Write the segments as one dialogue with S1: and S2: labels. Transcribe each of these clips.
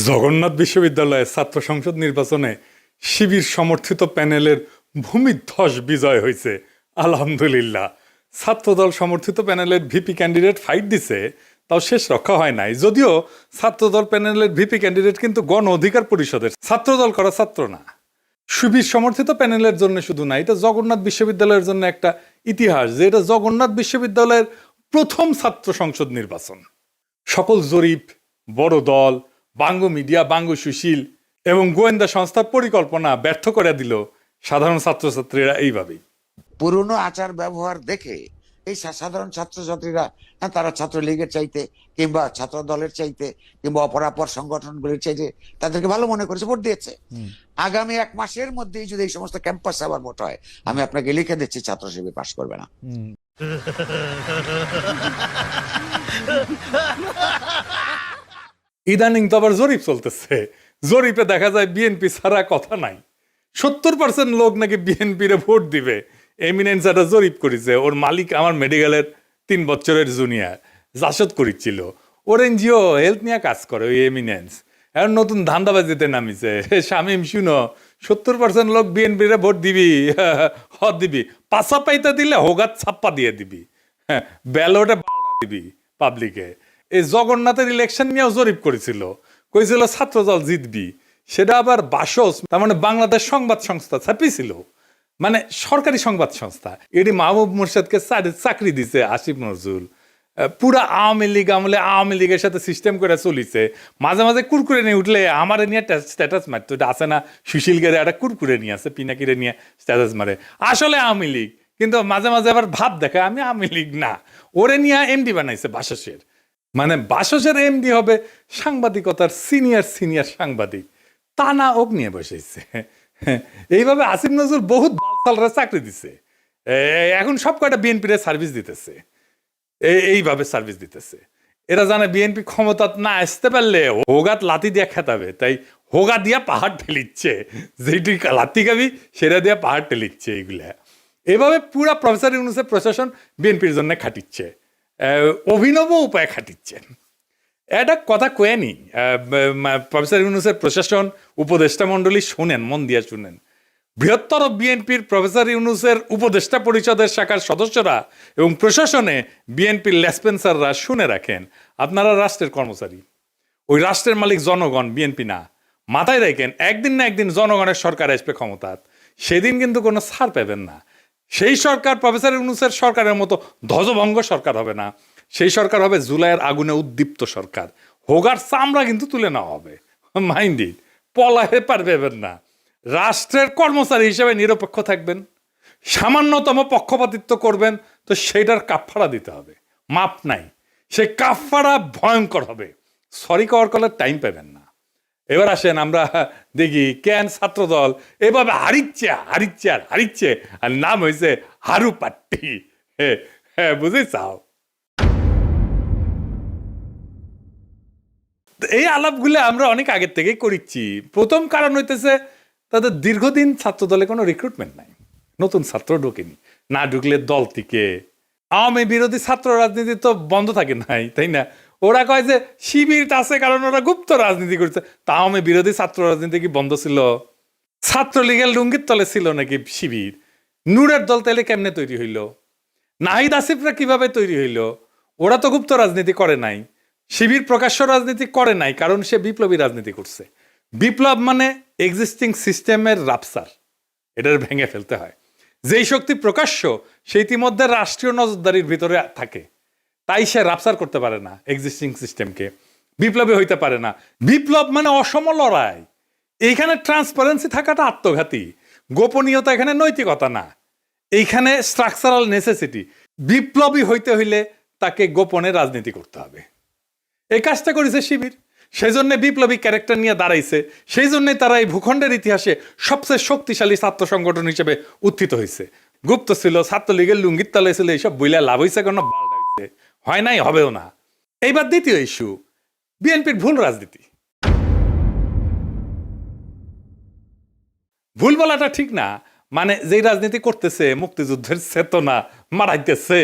S1: জগন্নাথ বিশ্ববিদ্যালয়ের ছাত্র সংসদ নির্বাচনে শিবির সমর্থিত প্যানেলের ভূমিধ্বস বিজয় হয়েছে। আলহামদুলিল্লাহ। ছাত্রদল সমর্থিত প্যানেলের ভিপি ক্যান্ডিডেট ফাইট দিছে, তাও শেষ রক্ষা হয় নাই। যদিও ছাত্রদল প্যানেলের ভিপি ক্যান্ডিডেট কিন্তু গণ অধিকার পরিষদের, ছাত্রদল করা ছাত্র না। শিবির সমর্থিত প্যানেলের জন্য শুধু না, এটা জগন্নাথ বিশ্ববিদ্যালয়ের জন্য একটা ইতিহাস যে এটা জগন্নাথ বিশ্ববিদ্যালয়ের প্রথম ছাত্র সংসদ নির্বাচন। সকল জরিপ, বড় দল, বাঙ্গ মিডিয়া, বাঙ্গ সুশীল এবং গোয়েন্দা সংস্থার পরিকল্পনা ব্যর্থ করে দিল সাধারণ ছাত্রছাত্রীরা এইভাবেই।
S2: পুরনো আচার ব্যবহার দেখে এই সাধারণ ছাত্রছাত্রীরা তারা ছাত্রলীগের চাইতে কিংবা ছাত্র দলের চাইতে কিংবা অপরাপর সংগঠনগুলির চাইতে তাদেরকে ভালো মনে করেছে, ভোট দিয়েছে। আগামী 1 মাসের মধ্যেই যদি এই সমস্ত ক্যাম্পাসে আবার ভোট হয়, আমি আপনাকে লিখে দিচ্ছি ছাত্র শিবির পাশ করবে না।
S1: ইদানিং তো আবার জরিপ চলতেছে। জরিপে দেখা যায় বিএনপি ছাড়া কথা নাই। 70% লোক নাকি বিএনপিরে ভোট দিবে। এমিনেন্স একটা জরিপ করেছে, ওর মালিক আমার মেডিকেলের 3 বছরের জুনিয়র জাসদ করেছিল। ওর এনজিও হেলথ নিয়ে কাজ করে ওই এমিনেন্স। এখন নতুন ধান্দাবাজিতে নামিছে। শামিম শুনো, 70% লোক বিএনপিরে ভোট দিবি, দিবি পাশা পাইতে দিলে হোগাত ছাপ্পা দিয়ে দিবি, ব্যালটে দিবি পাবলিকে। এই জগন্নাথের ইলেকশন নিয়েও জরিপ করেছিল, কইছিল ছাত্রদল জিতবি। সেটা আবার বাসস, তার মানে বাংলাদেশ সংবাদ সংস্থা ছাপিয়েছিল, মানে সরকারি সংবাদ সংস্থা। এটি মাহবুব মুর্শেদকে চাকরি দিছে আসিফ নজরুল। পুরা আওয়ামী লীগ আমলে আওয়ামী লীগের সাথে সিস্টেম করে চলিছে। মাঝে মাঝে কুরকুরে নিয়ে উঠলে আমার নিয়ে স্ট্যাটাস মারতো। এটা আছে না, সুশীল গেরে একটা কুরকুরে নিয়ে আছে, পিনাকিরে নিয়ে স্ট্যাটাস মারে, আসলে আওয়ামী লীগ। কিন্তু মাঝে মাঝে আবার ভাব দেখায় আমি আওয়ামী লীগ না। ওরে নিয়ে এমডি বানাইছে বাসসের। মানে বাসসের এমডি হবে সাংবাদিকতার সিনিয়র সাংবাদিক, তা না ওক নিয়ে বসেছে। এইভাবে আসিফ নজরুল বহুত বালসালরা চাকরি দিছে। এখন সব কয়টা বিএনপির সার্ভিস দিতেছে, এইভাবে সার্ভিস দিতেছে। এরা জানে বিএনপি ক্ষমতা না আসতে পারলে হোগাত লাতি দিয়ে খেতাবে, তাই হোগা দিয়া পাহাড় ঠেলিচ্ছে। যেটি লাতি খাবি সেটা দিয়ে পাহাড় ঠেলিচ্ছে। এইগুলা এভাবে পুরা প্রফেসর ইউনূসের প্রশাসন বিএনপির জন্য খাটিচ্ছে, অভিনব উপায়ে খাটিচ্ছেন। এটা কথা কয়েনি প্রফেসর ইউনূসের প্রশাসন, উপদেষ্টা মণ্ডলী শোনেন, মন দিয়ে শুনেন। বৃহত্তর বিএনপির প্রফেসর ইউনূসের উপদেষ্টা পরিষদের শাখার সদস্যরা এবং প্রশাসনে বিএনপির লেসপেন্সাররা শুনে রাখেন, আপনারা রাষ্ট্রের কর্মচারী, ওই রাষ্ট্রের মালিক জনগণ, বিএনপি না। মাথায় রাখেন, একদিন না একদিন জনগণের সরকার আসবে ক্ষমতাত, সেদিন কিন্তু কোনো ছাড় পাবেন না। সেই সরকার প্রফেসর ইউনূসের সরকারের মতো ধ্বজভঙ্গ সরকার হবে না। সেই সরকার হবে জুলাইয়ের আগুনে উদ্দীপ্ত সরকার। হোগার চামড়া কিন্তু তুলে নেওয়া হবে, মাইন্ডি পলাহে পারবেন না। রাষ্ট্রের কর্মচারী হিসেবে নিরপেক্ষ থাকবেন, সামান্যতম পক্ষপাতিত্ব করবেন তো সেইটার কাফফারা দিতে হবে, মাপ নাই। সেই কাফফারা ভয়ঙ্কর হবে, সরি কওয়ার কলের টাইম পাবেন না। এবার আসেন আমরা দেখি কেন ছাত্রদল এভাবে হারিচ্ছে আর নাম হয়েছে হারু পাট্টি। হ্যাঁ বুঝে চাও। এই আলাপগুলো আমরা অনেক আগের থেকেই করিচ্ছি। প্রথম কারণ হইতেছে তাদের দীর্ঘদিন ছাত্রদলে কোনো রিক্রুটমেন্ট নাই, নতুন ছাত্র ঢোকেনি। না ঢুকলে দল থেকে আওয়ামী বিরোধী ছাত্র রাজনীতি তো বন্ধ থাকে নাই, তাই না? ওরা কয় যে শিবির আছে কারণ ওরা গুপ্ত রাজনীতি করছে। তা আওয়ামী বিরোধী ছাত্র রাজনীতি কি বন্ধ ছিল? ছাত্রলীগের লুঙ্গির তলে ছিল নাকি শিবির? নূরের দল তাইলে কেমনে তৈরি হইল? নাহিদ আসিফরা কিভাবে তৈরি হইল? ওরা তো গুপ্ত রাজনীতি করে নাই। শিবির প্রকাশ্য রাজনীতি করে নাই, কারণ সে বিপ্লবী রাজনীতি করছে। বিপ্লব মানে এক্সিস্টিং সিস্টেমের রাপসার, এটার ভেঙে ফেলতে হয়। যেই শক্তি প্রকাশ্য সে ইতিমধ্যে রাষ্ট্রীয় নজরদারির ভিতরে থাকে, তাই সে রাপসার করতে পারে না এক্সিস্টিং সিস্টেমকে, বিপ্লবী হইতে পারে না। বিপ্লব মানে অসম লড়াই। এইখানে ট্রান্সপারেন্সি থাকাটা আত্মঘাতী, গোপনীয়তা এখানে নৈতিকতা না, এইখানে স্ট্রাকচারাল নেসেসিটি। বিপ্লবী হইতে হইলে তাকে গোপনে রাজনীতি করতে হবে। এই কাজটা করেছে শিবির, সেই জন্য বিপ্লবী ক্যারেক্টার নিয়ে দাঁড়াইছে। সেই জন্যই তারা এই ভূখণ্ডের ইতিহাসে সবচেয়ে শক্তিশালী ছাত্র সংগঠন হিসেবে উত্থিত হয়েছে। গুপ্ত ছিল, ছাত্রলীগের লুঙ্গির তলে ছিল, এইসব বইলা লাভ হয়েছে কেন? হয় নাই, হবেও না। এইবার দ্বিতীয় ইস্যু, বিএনপির ভুল রাজনীতি। ভুল বলাটা ঠিক না, মানে যেই রাজনীতি করতেছে মুক্তিযুদ্ধের চেতনা মারাইতেছে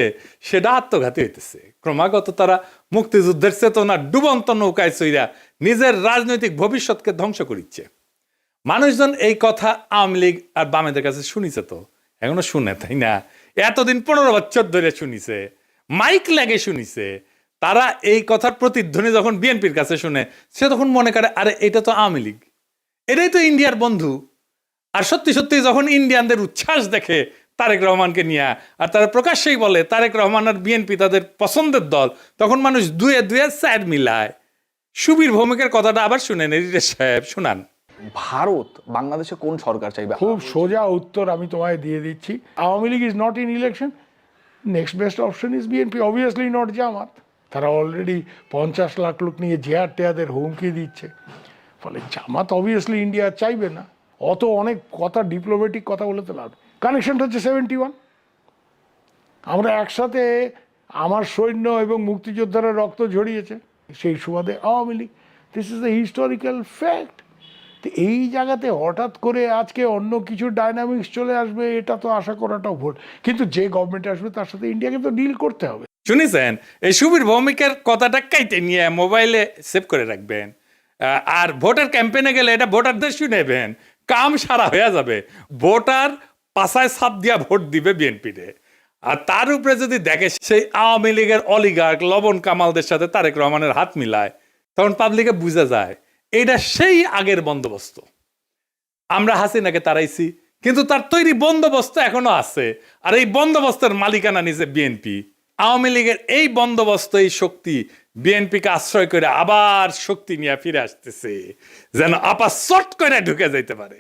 S1: সেটা আত্মঘাতী হইতেছে। ক্রমাগত তারা মুক্তিযুদ্ধের চেতনা ডুবন্ত নৌকায় চইরা নিজের রাজনৈতিক ভবিষ্যৎকে ধ্বংস করিচ্ছে। মানুষজন এই কথা আওয়ামী লীগ আর বামেদের কাছে শুনিছে, তো এখনো শুনে, তাই না? এতদিন 15 বছর ধরে শুনিছে, মাইক লাগে শুনিছে। তারা এই কথার প্রতিধ্বনি যখন বিএনপির কাছে শুনে, সে তখন মনে করে আরে এটা তো আওয়ামী লীগ, এটাই তো ইন্ডিয়ার বন্ধু। আর সত্যি সত্যি যখন ইন্ডিয়ানদের উচ্ছ্বাস দেখে তারেক রহমানকে নিয়ে, আর তারা প্রকাশ্যেই বলে তারেক রহমান আর বিএনপি তাদের পছন্দের দল, তখন মানুষ দুয়ে দুয়ে স্যার মিলায়। সুবীর ভৌমিকের কথাটা আবার শুনেন, এডিটর সাহেব শুনান।
S3: ভারত বাংলাদেশে কোন সরকার চাইবে?
S4: খুব সোজা উত্তর আমি তোমায় দিয়ে দিচ্ছি। Awami League is not in election, next best option is BNP, obviously not Jamaat. তারা অলরেডি 50 লাখ লোক নিয়ে জেহার টেয়াদের হুমকি দিচ্ছে, ফলে জামাত অবভিয়াসলি ইন্ডিয়া চাইবে না। অত অনেক কথা, ডিপ্লোম্যাটিক কথা বলে তো লাভ। কানেকশনটা হচ্ছে 71। আমরা একসাথে, আমার সৈন্য এবং মুক্তিযোদ্ধারা রক্ত ঝরিয়েছে, সেই সুবাদে Awami League. This is the historical fact. তো এই জায়গাতে হঠাৎ করে আজকে অন্য কিছু ডাইনামিক্স চলে আসবে, এটা তো আশা করাটাও ভুল। কিন্তু যে গভর্নমেন্ট আসবে তার সাথে ইন্ডিয়াকে তো ডিল করতে হবে।
S1: শুনেছেন? এই সুবীর ভৌমিকের কথাটা কাইটে নিয়ে মোবাইলে সেভ করে রাখবেন, আর ভোটার ক্যাম্পেইনে গেলে এটা ভোটারদের শুনেবেন, কাম সারা হয়ে যাবে। ভোটার পাশায় ছাপ দিয়া ভোট দিবে বিএনপিতে। আর তার উপরে যদি দেখে সেই আওয়ামী লীগের অলিগার্ক লবণ কামালদের সাথে তারেক রহমানের হাত মিলায়, তখন পাবলিকে বুঝে যায় এটা সেই আগের বন্দোবস্ত। আমরা হাসিনাকে তাড়াইছি, কিন্তু তার তৈরি বন্দোবস্ত এখনো আছে, আর এই বন্দোবস্তের মালিকানা নিছে বিএনপি। আওয়ামী লীগের এই বন্দোবস্ত, এই শক্তি বিএনপিকে আশ্রয় করে আবার শক্তি নিয়ে ফিরে আসতেছে, যেন আপা চট করে ঢুকে যাইতে পারে।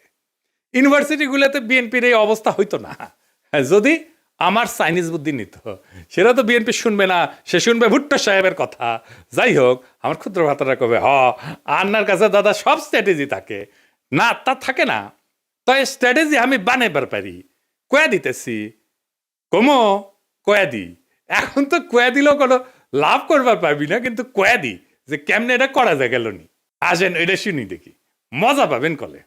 S1: ইউনিভার্সিটিগুলোতে বিএনপির এই অবস্থা হইতো না যদি আমার চাইনিজ বুদ্ধি নিত। সেটা তো বিএনপি শুনবে না, সে শুনবে ভুট্টো সাহেবের কথা। যাই হোক, আমার ক্ষুদ্র ভাতারা কবে আন্নার কাছে দাদা সব স্ট্র্যাটেজি থাকে না, তা থাকে না। তাই স্ট্র্যাটেজি আমি বানাইবার পারি, কয়া দিতেছি, কমো কয়া দি। এখন তো কয়া দিলেও কোনো লাভ করবার পারবি না, কিন্তু কয়া দি যে কেমনে এটা করা যায় গেল নি। আসেন এটা শুনি দেখি, মজা পাবেন কলে।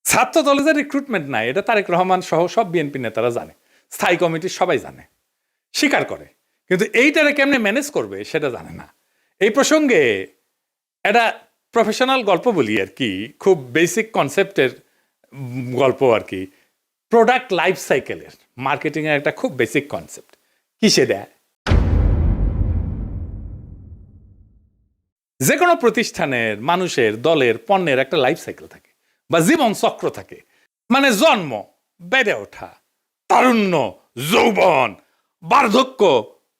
S1: ছাত্র দলে যে রিক্রুটমেন্ট নাই, এটা তারেক রহমান সহ সব বিএনপি নেতারা জানে, স্থায়ী কমিটির সবাই জানে, স্বীকার করে, কিন্তু এইটারে কেমনে ম্যানেজ করবে সেটা জানে না। এই প্রসঙ্গে একটা প্রফেশনাল গল্প বলি আর কি, খুব বেসিক কনসেপ্টের গল্প আর কি। প্রোডাক্ট লাইফ সাইকেলের মার্কেটিংয়ের একটা খুব বেসিক কনসেপ্ট। কি সেটা? যে কোনো প্রতিষ্ঠানের, মানুষের, দলের, পণ্যের একটা লাইফ সাইকেল থাকে বা জীবন চক্র থাকে। মানে জন্ম, বেড়ে ওঠা, তারুণ্য, যৌবন, বার্ধক্য,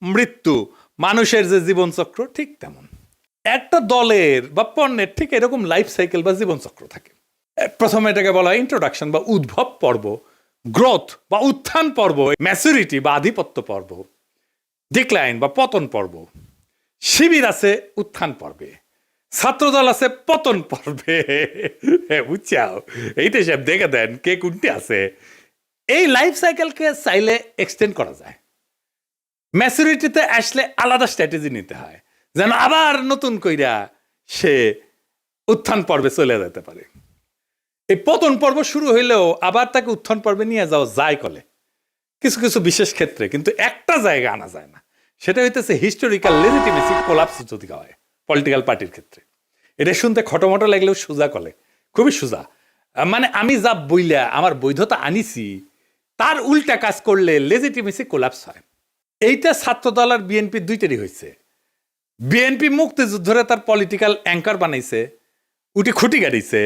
S1: মৃত্যু। মানুষের যে জীবন চক্র ঠিক তেমন একটা দলের বা পণ্যের ঠিক এরকম লাইফ সাইকেল বা জীবন চক্র থাকে। প্রথমে এটাকে বলা হয় ইন্ট্রোডাকশন বা উদ্ভব পর্ব, গ্রোথ বা উত্থান পর্ব, ম্যাচুরিটি বা আধিপত্য পর্ব, ডিক্লাইন বা পতন পর্ব। শিবির আছে উত্থান পর্বে, ছাত্রদল আছে পতন পর্বে। বুঝছাও? এইটা সব দেখে দেন কে কোনটি আছে। এই লাইফ সাইকেলকে চাইলে এক্সটেন্ড করা যায়। ম্যাচুরিটিতে আসলে আলাদা স্ট্র্যাটেজি নিতে হয়, যেন আবার নতুন কইরা সে উত্থান পর্বে চলে যেতে পারে। এই পতন পর্ব শুরু হইলেও আবার তাকে উত্থান পর্বে নিয়ে যাওয়া যায় কলে কিছু কিছু বিশেষ ক্ষেত্রে, কিন্তু একটা জায়গা আনা যায় না। সেটা হইতেছে হিস্টোরিক্যাল লেজিটিমেসি কোলাপস যদি হয় পলিটিক্যাল পার্টির ক্ষেত্রে। এটা শুনতে খটোমটো লাগলেও সোজা কলে, খুবই সোজা। মানে আমি যা বইলা আমার বৈধতা আনিছি তার উল্টা কাজ করলে লেজিটিমেসি কোলাপস হয়। এইটা ছাত্রদল আর বিএনপি দুইটারই হয়েছে। বিএনপি মুক্তিযুদ্ধরে তার পলিটিক্যাল অ্যাঙ্কার বানাইছে, উঠি খুঁটি গাড়িছে,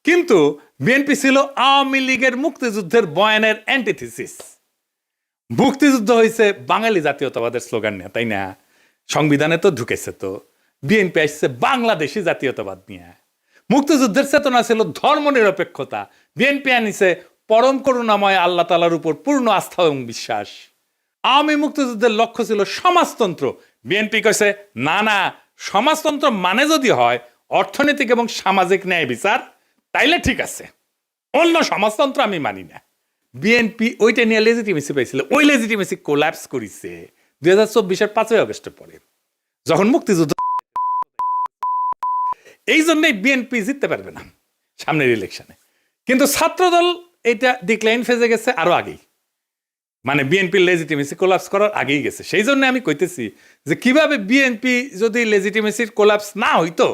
S1: কিন্তু বিএনপি ছিল আওয়ামী লীগের মুক্তিযুদ্ধের বয়ানের অ্যান্টিথিসিস। মুক্তিযুদ্ধ হয়েছে বাঙালি জাতীয়তাবাদের স্লোগান নিয়ে, তাই না? সংবিধানে তো ঢুকেছে। তো বিএনপি আসছে বাংলাদেশি জাতীয়তাবাদ নিয়ে। মুক্তিযুদ্ধের চেতনা ছিল ধর্ম নিরপেক্ষতা, বিএনপি আনিছে পরম করুণাময় আল্লাহ তাআলার উপর পূর্ণ আস্থা এবং বিশ্বাস। আওয়ামী মুক্তিযুদ্ধের লক্ষ্য ছিল সমাজতন্ত্র, বিএনপি কইছে না না, সমাজতন্ত্র মানে যদি হয় অর্থনৈতিক এবং সামাজিক ন্যায় বিচার, তাইলে ঠিক আছে, অন্য সমাজতন্ত্র আমি মানি না। বিএনপি ওইটা নিয়ে লেজিটিমেসি পাইছিল, ওই লেজিটিমেসি কোল্যাপস করেছে 2024-এর 5ই আগস্টের পরে, যখন মুক্তিযুদ্ধ। এই জন্যই বিএনপি জিততে পারবে না সামনের ইলেকশনে। কিন্তু ছাত্রদল এটা ডিক্লাইন ফেজে গেছে আরো আগেই, মানে বিএনপির লেজিটিমেসি কোলাপস করার আগেই গেছে। সেই জন্য আমি কইতেছি যে কিভাবে বিএনপি যদি লেজিটিমেসির কোলাপস না হইতো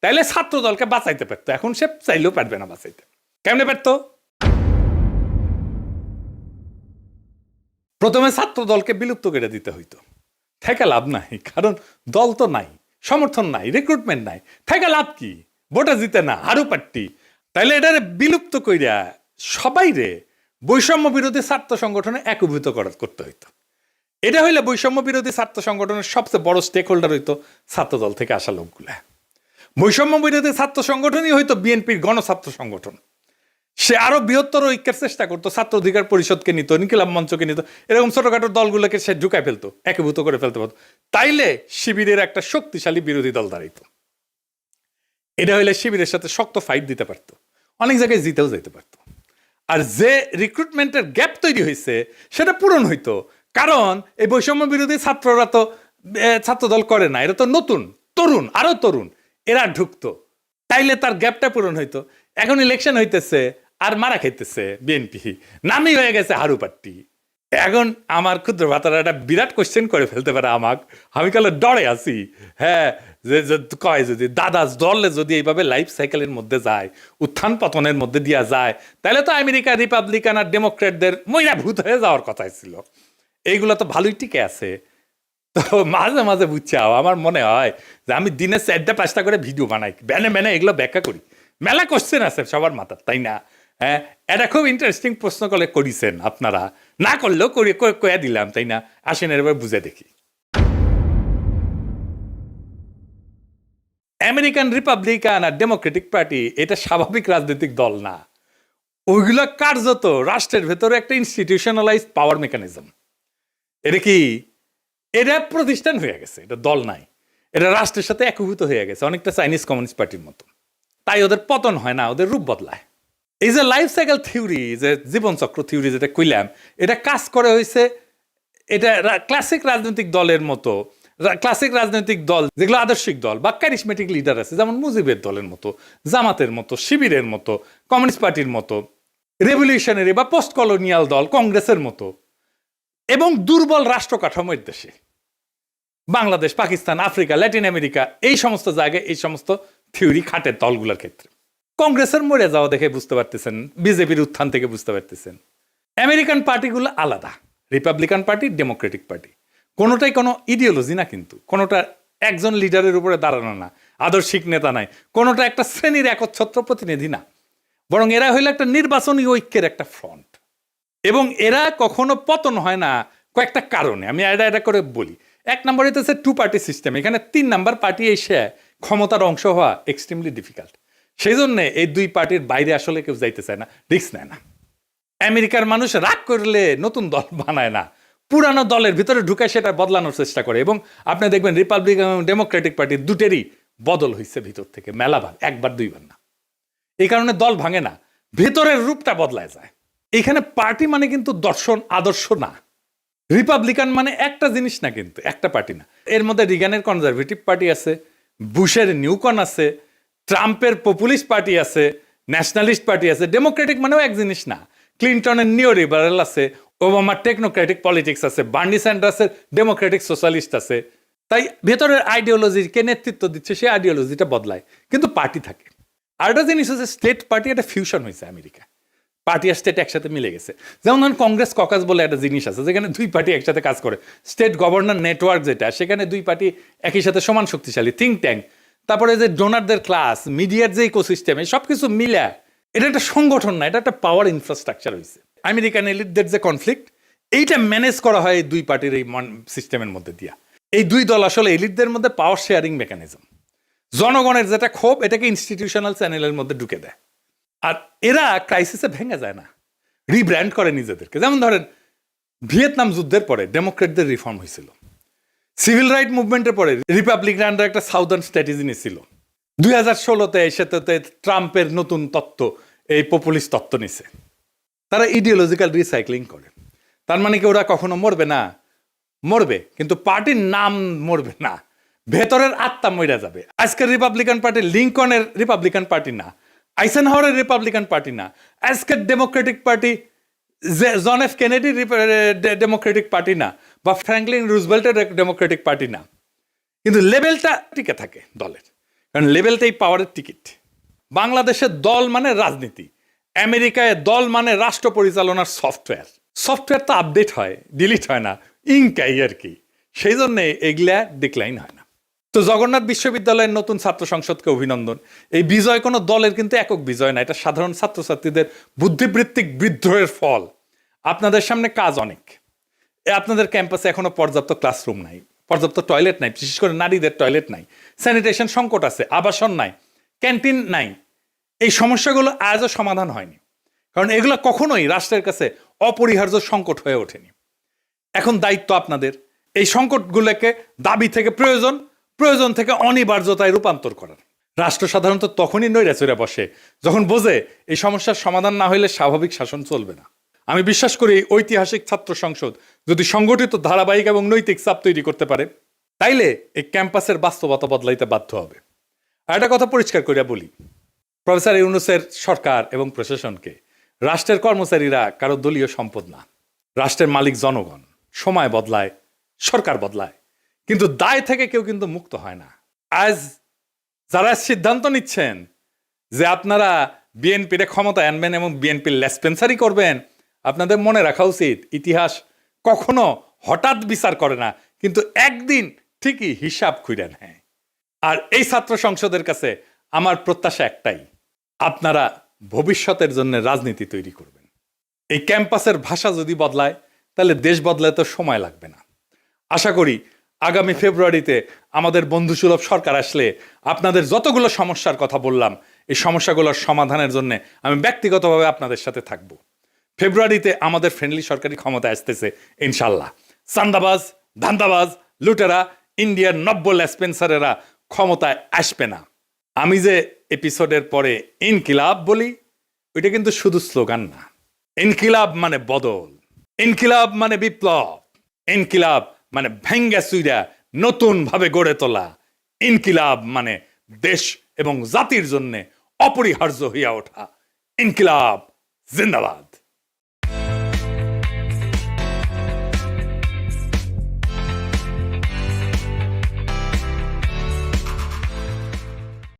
S1: তাহলে ছাত্র দলকে বাঁচাইতে পারতো, এখন সে চাইলেও পারবে না বাঁচাইতে। কেমনে পারতো? প্রথমে ছাত্র দলকে বিলুপ্ত করে দিতে হইতো, থেকে লাভ নাই, কারণ দল তো নাই, সমর্থন নাই, রিক্রুটমেন্ট নাই, থেকে লাভ কি? ভোটে জিতে না, হারু পাট্টি। তাইলে এটারে বিলুপ্ত কইরা সবাই রে বৈষম্য বিরোধী ছাত্র সংগঠনে একীভূত করতে হইতো। এটা হইলে বৈষম্য বিরোধী ছাত্র সংগঠনের সবচেয়ে বড় স্টেক হোল্ডার হইতো ছাত্র দল থেকে আসা লোকগুলা। বৈষম্য বিরোধী ছাত্র সংগঠনই হইতো বিএনপির গণছাত্র সংগঠন। সে আরো বৃহত্তর ঐক্যের চেষ্টা করতো, ছাত্র অধিকার পরিষদকে নিত, ইনকিলাব মঞ্চকে নিত, এরকম ছোটখাটো দলগুলোকে সে ঢুকায় ফেলতো, একীভূত করে ফেলতে পারতো। তাইলে শিবিরের একটা শক্তিশালী বিরোধী দল দাঁড়াইতো। এটা হইলে শিবিরের সাথে শক্ত ফাইট দিতে পারতো, অনেক জায়গায় জিতেও যেতে পারতো। আর যে রিক্রুটমেন্টের গ্যাপ তৈরি হয়েছে সেটা পূরণ হইতো, কারণ এই বৈষম্য বিরোধী ছাত্ররা তো ছাত্র দল করে না, এরা তো নতুন তরুণ, আরো তরুণ, এরা ঢুকতো, তাইলে তার গ্যাপটা পূরণ হইতো। এখন ইলেকশন হইতেছে আর মারা খাইতেছে বিএনপি, নামই হয়ে গেছে হারু পাট্টি। এখন আমার ক্ষুদ্র ভাতারা একটা বিরাট কোশ্চেন করে ফেলতে পারে আমাকে, আমি কালে ডরে আছি। হ্যাঁ, যে কয় যদি দাদা দলে যদি এইভাবে লাইফ সাইকেলের মধ্যে যায়, উত্থান পতনের মধ্যে দিয়া যায়, তাহলে তো আমেরিকা রিপাবলিকান আর ডেমোক্রেটদের মইরা ভূত হয়ে যাওয়ার কথাই ছিল। এইগুলো তো ভালোই টিকে আছে। তো মাঝে মাঝে বুঝছাও আমার মনে হয় যে আমি দিনে 4-5টা করে ভিডিও বানাই, ব্যানে এগুলো ব্যাখ্যা করি। মেলা কোশ্চেন আছে সবার মাথার, তাই না? হ্যাঁ, এটা খুব ইন্টারেস্টিং প্রশ্ন করে করেছেন আপনারা, না করলেও কয়ে দিলাম, তাই না? আসেন এবার বুঝে দেখি। আমেরিকান রিপাবলিকান আর ডেমোক্রেটিক পার্টি এটা স্বাভাবিক রাজনৈতিক দল না, ওইগুলো কার্যত রাষ্ট্রের ভেতরে একটা ইনস্টিটিউশনালাইজড পাওয়ার মেকানিজম। এটা কি? এটা প্রতিষ্ঠান হয়ে গেছে, এটা দল নাই, এটা রাষ্ট্রের সাথে একীভূত হয়ে গেছে, অনেকটা চাইনিজ কমিউনিস্ট পার্টির মতো। তাই ওদের পতন হয় না, ওদের রূপ বদলায়। এই যে লাইফ সাইকেল থিওরি, যে জীবনচক্র থিওরি যেটা কইলাম, এটা কাজ করে হয়েছে, এটা ক্লাসিক রাজনৈতিক দলের মতো, ক্লাসিক রাজনৈতিক দল যেগুলো আদর্শিক দল বা ক্যারিসমেটিক লিডার আছে, যেমন মুজিবের দলের মতো, জামাতের মতো, শিবিরের মতো, কমিউনিস্ট পার্টির মতো, রেভলিউশনারি বা পোস্ট কলোনিয়াল দল কংগ্রেসের মতো, এবং দুর্বল রাষ্ট্র কাঠামোর দেশে Bangladesh, Pakistan, Africa, Latin America, এই সমস্ত জায়গায় এই সমস্ত থিওরি খাটে দলগুলোর ক্ষেত্রে। কংগ্রেসের মরে যাওয়া দেখে বুঝতে পারতেছেন, বিজেপির উত্থান থেকে বুঝতে পারতেছেন। আমেরিকান পার্টিগুলো আলাদা, রিপাবলিকান পার্টি, ডেমোক্রেটিক পার্টি, কোনোটাই কোনো ইডিওলজি না, কিন্তু কোনোটা একজন লিডারের উপরে দাঁড়ানো না, আদর্শিক নেতা নাই, কোনোটা একটা শ্রেণীর একচ্ছত্র প্রতিনিধি না, বরং এরা হইলো একটা নির্বাচনী ঐক্যের একটা ফ্রন্ট। এবং এরা কখনো পতন হয় না কয়েকটা কারণে, আমি এটা করে বলি। এক নম্বর হইতেছে 2 পার্টি সিস্টেম, এখানে 3 নাম্বার পার্টি এসে ক্ষমতার অংশ হওয়া এক্সট্রিমলি ডিফিকাল্ট। সেই জন্য এই 2 পার্টির বাইরে আসলে কেউ যাইতে চায় না, রিস্ক নেয় না। আমেরিকার মানুষ রাগ করলে নতুন দল বানায় না, পুরানো দলের ভিতরে ঢুকে সেটা বদলানোর চেষ্টা করে। এবং আপনি দেখবেন রিপাবলিকান এবং ডেমোক্রেটিক পার্টি দুটেরই বদল হয়েছে ভিতর থেকে মেলাবার, 1-2বার না। এই কারণে দল ভাঙে না, ভেতরের রূপটা বদলায় যায়। এখানে পার্টি মানে কিন্তু দর্শন আদর্শ না, রিপাবলিকান মানে একটা জিনিস না, কিন্তু একটা পার্টি না। এর মধ্যে রিগানের কনজারভেটিভ পার্টি আছে, বুশের নিউকন আছে, ট্রাম্পের পপুলিস্ট পার্টি আছে, ন্যাশনালিস্ট পার্টি আছে। ডেমোক্রেটিক মানেও এক জিনিস না, ক্লিন্টনের নিও লিবারেল আছে, ওবামার টেকনোক্রেটিক পলিটিক্স আছে, বার্নি স্যান্ডার্সের ডেমোক্রেটিক সোশ্যালিস্ট আছে। তাই ভেতরের আইডিওলজিকে নেতৃত্ব দিচ্ছে, সেই আইডিওলজিটা বদলায়, কিন্তু পার্টি থাকে। আর একটা জিনিস হচ্ছে স্টেট পার্টি, একটা ফিউশন হয়েছে আমেরিকা, পার্টি আর স্টেট একসাথে মিলে গেছে। যেমন ধরুন কংগ্রেস ককাস বলে একটা জিনিস আছে, যেখানে 2 পার্টি একসাথে কাজ করে। স্টেট গভর্নর নেটওয়ার্ক যেটা, সেখানে 2 পার্টি একই সাথে সমান শক্তিশালী, থিঙ্ক ট্যাঙ্ক, তারপরে যে ডোনারদের ক্লাস, মিডিয়ার যে ইকোসিস্টেম, এই সব কিছু মিলে এটা একটা সংগঠন না, এটা একটা পাওয়ার ইনফ্রাস্ট্রাকচার হয়েছে। আমেরিকান এলিটদের যে কনফ্লিক্ট, এইটা ম্যানেজ করা হয় এই 2 পার্টির এই সিস্টেমের মধ্যে দিয়া। এই 2 দল আসলে এলিটদের মধ্যে পাওয়ার শেয়ারিং মেকানিজম, জনগণের যেটা ক্ষোভ এটাকে ইনস্টিটিউশনাল চ্যানেলের মধ্যে ঢুকে দেয়। আর এরা ক্রাইসিসে ভেঙে যায় না, রিব্র্যান্ড করে নিজেদেরকে। যেমন ধরেন ভিয়েতনাম যুদ্ধের পরে ডেমোক্রেটদের রিফর্ম হয়েছিল, সিভিল রাইট মুভমেন্টের পরে রিপাবলিকানরা একটা সাউদার্ন স্ট্র্যাটেজি নিয়েছিল, 2016-তে সেটাতে ট্রাম্পের নতুন তত্ত্ব, এই পপুলিস্ট তত্ত্ব নিছে। তারা ইডিওলজিক্যাল রিসাইক্লিং করে। তার মানে কি ওরা কখনো মরবে না? মরবে, কিন্তু পার্টির নাম মরবে না, ভেতরের আত্মা মরে যাবে। আজকের রিপাবলিকান পার্টি লিঙ্কনের রিপাবলিকান পার্টি না, আইসেনহাওয়ারের রিপাবলিকান পার্টি না, আজকের Democratic party John F Kennedy Democratic party না, বা ফ্র্যাঙ্কলিন রুজভেল্টের ডেমোক্রেটিক পার্টি না, কিন্তু লেভেলটা টিকে থাকে দলের, কারণ লেভেলটাই পাওয়ারের টিকিট। বাংলাদেশের দল মানে রাজনীতি, আমেরিকায় দল মানে রাষ্ট্র পরিচালনার সফটওয়্যার। সফটওয়্যার তো আপডেট হয়, ডিলিট হয় না, ইনকাই আর কি, সেই জন্য এগুলা ডিক্লাইন হয় না। তো জগন্নাথ বিশ্ববিদ্যালয়ের নতুন ছাত্র সংসদকে অভিনন্দন। এই বিজয় কোনো দলের কিন্তু একক বিজয় না, এটা সাধারণ ছাত্রছাত্রীদের বুদ্ধিবৃত্তিক বিদ্রোহের ফল। আপনাদের সামনে কাজ অনেক। আপনাদের ক্যাম্পাসে এখনো পর্যাপ্ত ক্লাসরুম নাই, পর্যাপ্ত টয়লেট নাই, বিশেষ করে নারীদের টয়লেট নাই, স্যানিটেশন সংকট আছে, আবাসন নাই, ক্যান্টিন নাই। এই সমস্যাগুলো আজও সমাধান হয়নি, কারণ এগুলো কখনোই রাষ্ট্রের কাছে অপরিহার্য সংকট হয়ে ওঠেনি। এখন দায়িত্ব আপনাদের এই সংকটগুলোকে দাবি থেকে প্রয়োজন, প্রয়োজন থেকে অনিবার্যতায় রূপান্তর করার। রাষ্ট্র সাধারণত তখনই নৈরাচরে বসে যখন বোঝে এই সমস্যার সমাধান না হলে স্বাভাবিক শাসন চলবে না। আমি বিশ্বাস করি ঐতিহাসিক ছাত্র সংসদ যদি সংগঠিত, ধারাবাহিক এবং নৈতিক চাপ তৈরি করতে পারে, তাইলে এই ক্যাম্পাসের বাস্তবতা বদলাইতে বাধ্য হবে। আর একটা কথা পরিষ্কার করিয়া বলি, প্রফেসর ইউনূসের সরকার এবং প্রশাসনকে রাষ্ট্রের কর্মচারীরা কারো দলীয় সম্পদ না। রাষ্ট্রের মালিক জনগণ। সময় বদলায়, সরকার বদলায়, কিন্তু দায় থেকে কেউ কিন্তু মুক্ত হয় না। আজ যারা সিদ্ধান্ত নিচ্ছেন যে আপনারা বিএনপির ক্ষমতায় আনবেন এবং বিএনপির লেসপেন্সারি করবেন, আপনাদের মনে রাখা উচিত ইতিহাস কখনো হঠাৎ বিচার করে না, কিন্তু একদিন ঠিকই হিসাব খুঁড়ে নেয়। আর এই ছাত্র সংসদের কাছে আমার প্রত্যাশা একটাই, আপনারা ভবিষ্যতের জন্য রাজনীতি তৈরি করবেন। এই ক্যাম্পাসের ভাষা যদি বদলায়, তাহলে দেশ বদলাতে তো সময় লাগবে না। আশা করি আগামী ফেব্রুয়ারিতে আমাদের বন্ধুসুলভ সরকার আসলে আপনাদের যতগুলো সমস্যার কথা বললাম, এই সমস্যাগুলোর সমাধানের জন্য আমি ব্যক্তিগতভাবে আপনাদের সাথে থাকব। ফেব্রুয়ারিতে আমাদের ফ্রেন্ডলি সরকারি ক্ষমতায় আসতেছে ইনশাল্লাহ। চান্দাবাজ, ধান্দাবাজ, লুটেরা, ইন্ডিয়ার নব্য লেসপেন্সারেরা ক্ষমতায় আসবে না। আমি যে এপিসোডের পরে ইনকিলাব বলি, ওইটা কিন্তু শুধু স্লোগান না। ইনকিলাব মানে বদল, ইনকিলাব মানে বিপ্লব, ইনকিলাব মানে ভেঙ্গা চুইরা নতুন ভাবে গড়ে তোলা, ইনকিলাব মানে দেশ এবং জাতির জন্য অপরিহার্য হইয়া ওঠা। ইনকিলাব জিন্দাবাদ।